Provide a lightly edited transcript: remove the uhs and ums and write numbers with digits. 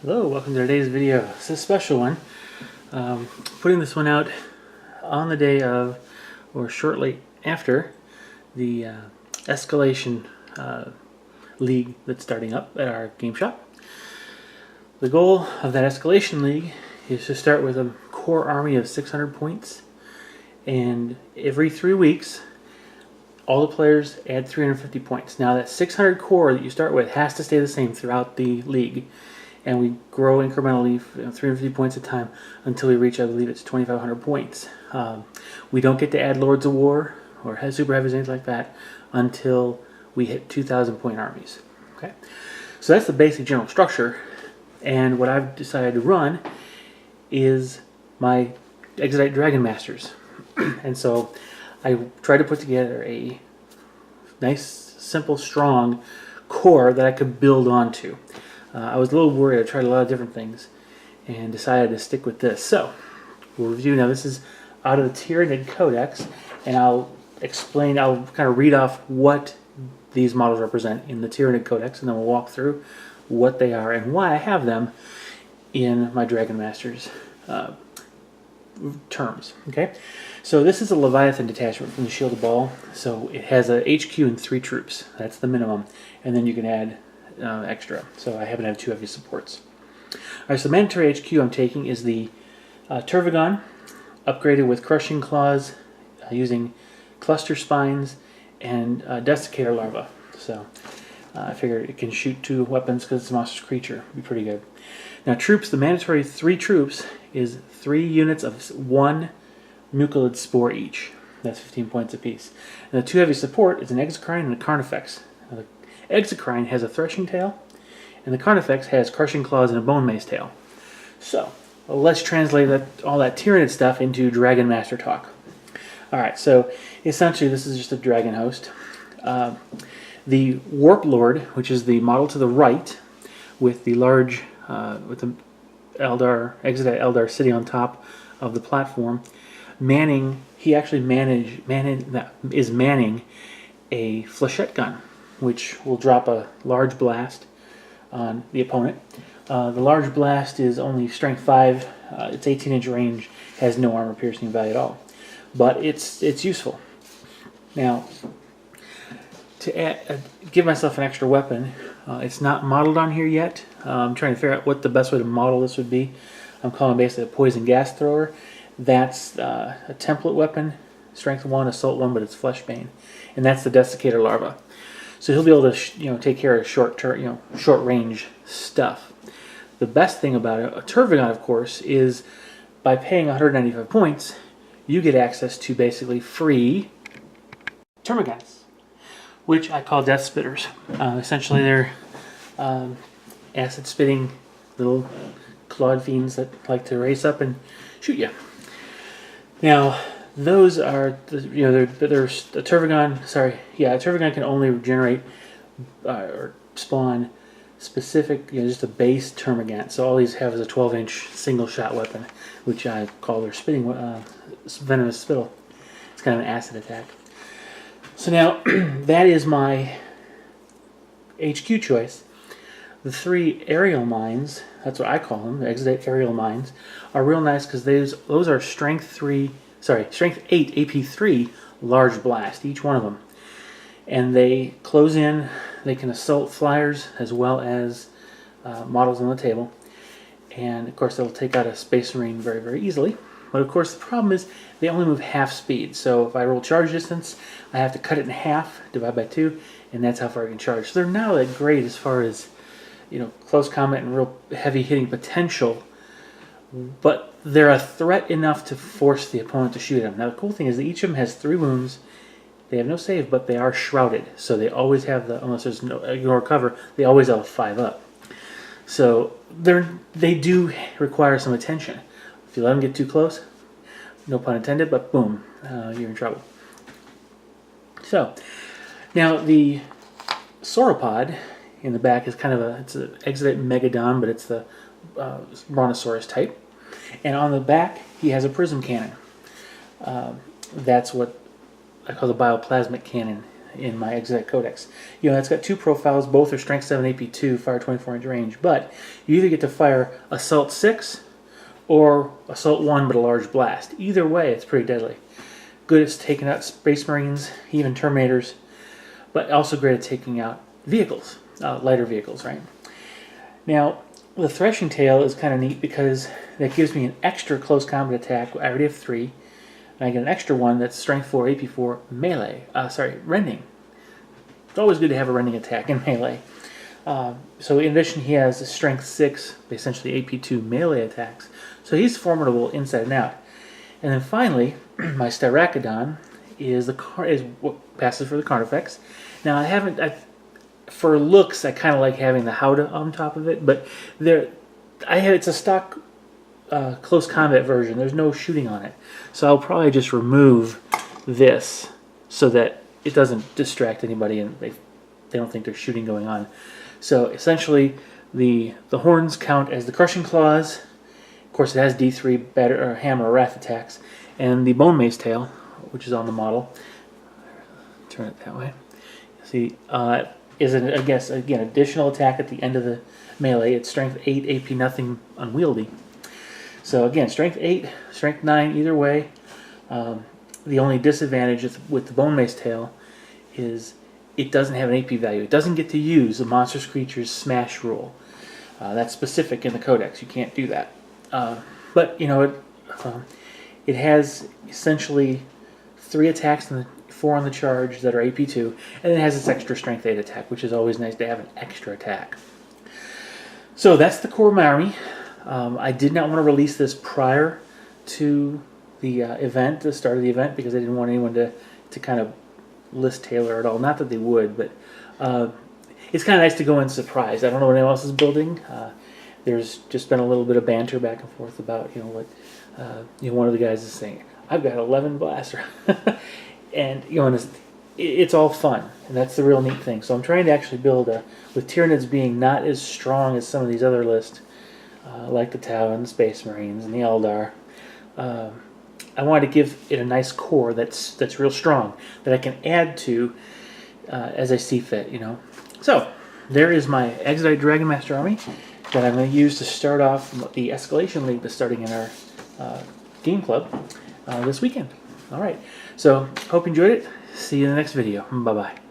Hello, welcome to today's video. It's a special one. Putting this one out on the day of, or shortly after, the Escalation League that's starting up at our game shop. The goal of that Escalation League is to start with a core army of 600 points, and every 3 weeks, all the players add 350 points. Now that 600 core that you start with has to stay the same throughout the league. And we grow incrementally, 350 points a time, until we reach, I believe it's 2,500 points. We don't get to add Lords of War or Super Heavies, anything like that, until we hit 2,000 point armies. Okay, so that's the basic general structure. And what I've decided to run is my Exodite Dragon Masters. And so I tried to put together a nice, simple, strong core that I could build onto. I was a little worried. I tried a lot of different things and decided to stick with this. So we'll review now. This is out of the Tyranid Codex, and I'll kind of read off what these models represent in the Tyranid Codex, and then we'll walk through what they are and why I have them in my Dragon Masters terms. Okay, so this is a Leviathan detachment from the Shield of Baal. So it has a HQ and 3 troops. That's the minimum, and then you can add extra. So I happen to have 2 heavy supports. Alright, so the mandatory HQ I'm taking is the Turvagon, upgraded with Crushing Claws, using Cluster Spines and Desiccator Larva. So I figure it can shoot 2 weapons because it's a monstrous creature. It'd be pretty good. Now troops, the mandatory 3 troops is 3 units of 1 Mucilid Spore each. That's 15 points apiece. And the 2 heavy support is an Exocrine and a Carnifex. Now, the Exocrine has a Threshing Tail, and the Carnifex has Crushing Claws and a Bone Mace Tail. So let's translate all that Tyranid stuff into Dragon Master talk. Alright, so essentially this is just a Dragon host. The Warp Lord, which is the model to the right, with the large, with the Exodite Eldar sitting on top of the platform, he actually is manning a flechette gun, which will drop a large blast on the opponent. The large blast is only strength 5, it's 18-inch range, has no armor piercing value at all, but it's useful. Now, to give myself an extra weapon, it's not modeled on here yet. I'm trying to figure out what the best way to model this would be. I'm calling it basically a poison gas thrower. That's a template weapon, strength 1, assault 1, but it's Fleshbane, and that's the Desiccator Larva. So he'll be able to, take care of short range stuff. The best thing about a Turvagon, of course, is by paying 195 points, you get access to basically free Termagants, which I call Death Spitters. Essentially, they're acid-spitting little clawed fiends that like to race up and shoot you. Now, those are, they're a Turvagon. Sorry, yeah, a Turvagon can only generate or spawn specific, just a base Termagant. So all these have is a 12-inch single-shot weapon, which I call their spitting venomous spittle. It's kind of an acid attack. So now that is my HQ choice. The 3 aerial mines, that's what I call them, the Exodite aerial mines, are real nice because those are strength 8 AP3 large blast, each one of them. And they close in, they can assault flyers as well as models on the table. And of course they'll take out a Space Marine very, very easily. But of course the problem is they only move half speed. So if I roll charge distance, I have to cut it in half, divide by 2, and that's how far I can charge. So they're not that great as far as close combat and real heavy hitting potential, but they're a threat enough to force the opponent to shoot them. Now the cool thing is that each of them has 3 wounds. They have no save, but they are shrouded, so they always have unless there's no ignore cover, they always have a 5 up. So they do require some attention. If you let them get too close, no pun intended, but boom, you're in trouble. So now the sauropod in the back is kind of it's an Exodite Megadon, but it's the Brontosaurus type. And on the back, he has a prism cannon. That's what I call the bioplasmic cannon. in my Exotic Codex. You know, it's got two profiles, both are Strength 7 AP2, fire 24-inch range, but you either get to fire Assault 6 or Assault 1 but a large blast. Either way, it's pretty deadly. Good at taking out Space Marines, even Terminators, but also great at taking out vehicles, lighter vehicles, right? Now, the Threshing Tail is kind of neat because that gives me an extra close combat attack. I already have 3. And I get an extra one that's Strength 4, AP4, melee. Rending. It's always good to have a rending attack in melee. So in addition, he has a Strength 6, essentially AP2 melee attacks. So he's formidable inside and out. And then finally, my Styrachodon is what passes for the Carnifex. Now for looks, I kind of like having the Howdah on top of it, but it's a stock close combat version. There's no shooting on it, so I'll probably just remove this so that it doesn't distract anybody and they don't think there's shooting going on. So essentially, the horns count as the Crushing Claws. Of course, it has D3 hammer or wrath attacks, and the Bone Mace Tail, which is on the model. Turn it that way. See, is again additional attack at the end of the melee. It's Strength 8, AP nothing, unwieldy. So again, Strength 8, Strength 9, either way. The only disadvantage with the Bone Mace Tail is it doesn't have an AP value. It doesn't get to use the Monstrous Creature's Smash rule. That's specific in the Codex. You can't do that. But you know, it has essentially 3 attacks and 4 on the charge that are AP2, and it has its extra Strength 8 attack, which is always nice to have an extra attack. So that's the core of my army. I did not want to release this prior to the event, the start of the event, because I didn't want anyone to kind of list tailor at all. Not that they would, but it's kind of nice to go in surprised. I don't know what anyone else is building. There's just been a little bit of banter back and forth about what one of the guys is saying. I've got 11 blaster, and it's all fun, and that's the real neat thing. So I'm trying to actually build with Tyranids being not as strong as some of these other lists. Like the Tau and the Space Marines and the Eldar. I wanted to give it a nice core that's real strong that I can add to as I see fit, So there is my Exodite Dragon Master army that I'm going to use to start off the Escalation League that's starting in our game club this weekend. All right, so hope you enjoyed it. See you in the next video. Bye-bye.